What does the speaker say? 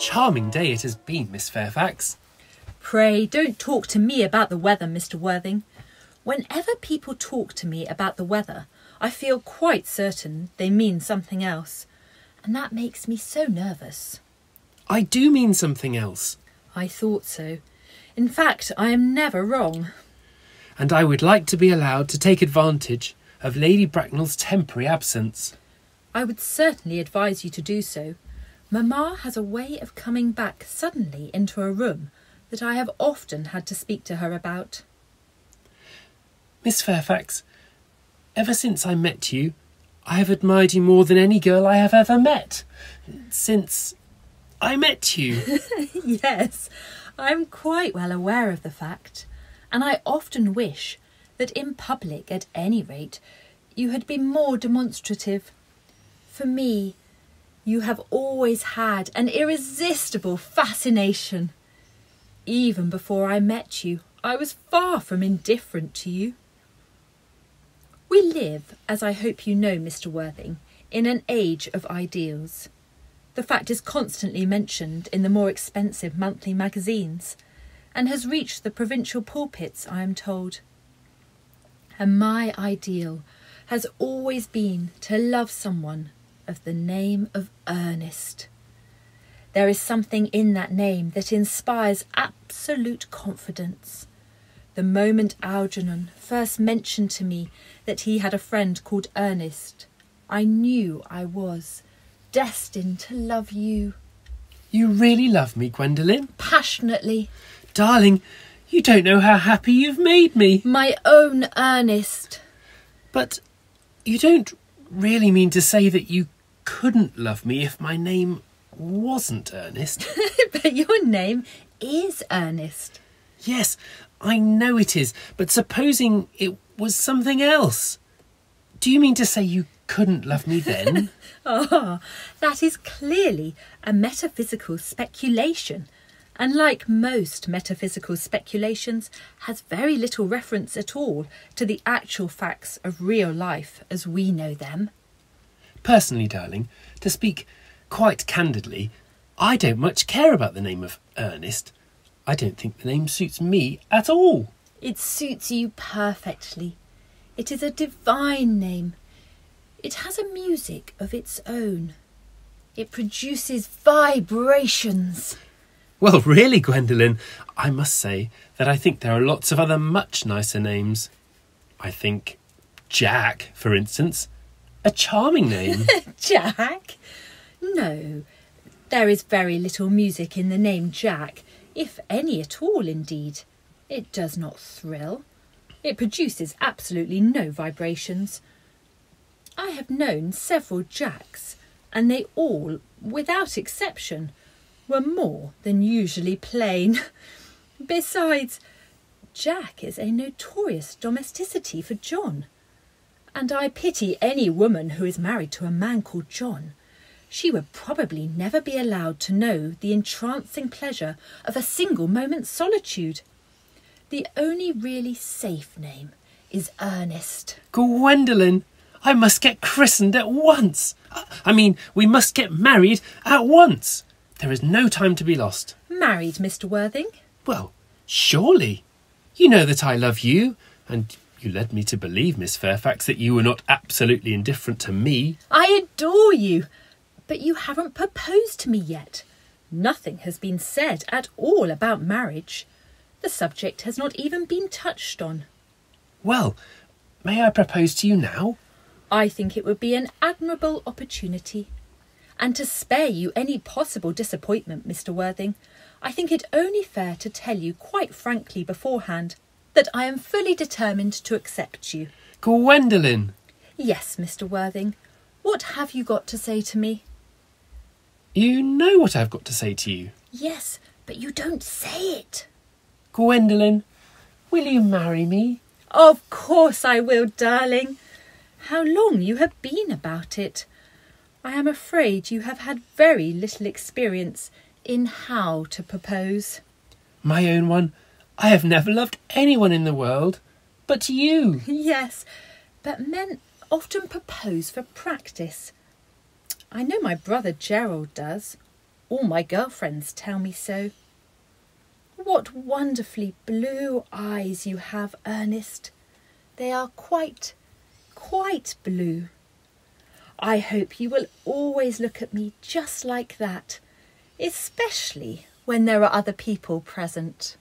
charming day it has been, Miss Fairfax. Pray, don't talk to me about the weather, Mr. Worthing. Whenever people talk to me about the weather, I feel quite certain they mean something else, and that makes me so nervous. I do mean something else. I thought so. In fact, I am never wrong. And I would like to be allowed to take advantage of Lady Bracknell's temporary absence. I would certainly advise you to do so. Mamma has a way of coming back suddenly into a room that I have often had to speak to her about. Miss Fairfax, ever since I met you, I have admired you more than any girl I have ever met. Since I met you. Yes, I'm quite well aware of the fact, and I often wish that in public, at any rate, you had been more demonstrative. For me, you have always had an irresistible fascination. Even before I met you, I was far from indifferent to you. We live, as I hope you know, Mr. Worthing, in an age of ideals. The fact is constantly mentioned in the more expensive monthly magazines, and has reached the provincial pulpits, I am told. And my ideal has always been to love someone of the name of Ernest. There is something in that name that inspires absolute confidence. The moment Algernon first mentioned to me that he had a friend called Ernest, I knew I was destined to love you. You really love me, Gwendolen? Passionately. Darling, you don't know how happy you've made me. My own Ernest. But you don't really mean to say that you couldn't love me if my name wasn't Ernest? But your name is Ernest. Yes, I know it is, but supposing it was something else. Do you mean to say you couldn't love me then? Ah, that is clearly a metaphysical speculation, and like most metaphysical speculations, has very little reference at all to the actual facts of real life as we know them. Personally, darling, to speak quite candidly, I don't much care about the name of Ernest. I don't think the name suits me at all. It suits you perfectly. It is a divine name. It has a music of its own. It produces vibrations. Well, really, Gwendolen, I must say that I think there are lots of other much nicer names. I think Jack, for instance, a charming name. Jack? No, there is very little music in the name Jack, if any at all, indeed. It does not thrill. It produces absolutely no vibrations. I have known several Jacks, and they all, without exception, were more than usually plain. Besides, Jack is a notorious domesticity for John, and I pity any woman who is married to a man called John. She would probably never be allowed to know the entrancing pleasure of a single moment's solitude. The only really safe name is Ernest. Gwendolen, I must get christened at once. We must get married at once. There is no time to be lost. Married, Mr. Worthing? Well, surely. You know that I love you, and you led me to believe, Miss Fairfax, that you were not absolutely indifferent to me. I adore you, but you haven't proposed to me yet. Nothing has been said at all about marriage. The subject has not even been touched on. Well, may I propose to you now? I think it would be an admirable opportunity. And to spare you any possible disappointment, Mr. Worthing, I think it only fair to tell you quite frankly beforehand that I am fully determined to accept you. Gwendolen! Yes, Mr. Worthing. What have you got to say to me? You know what I've got to say to you. Yes, but you don't say it. Gwendolen, will you marry me? Of course I will, darling. How long you have been about it. I am afraid you have had very little experience in how to propose. My own one, I have never loved anyone in the world but you. Yes, but men often propose for practice. I know my brother Gerald does. All my girlfriends tell me so. What wonderfully blue eyes you have, Ernest. They are quite blue. I hope you will always look at me just like that, especially when there are other people present.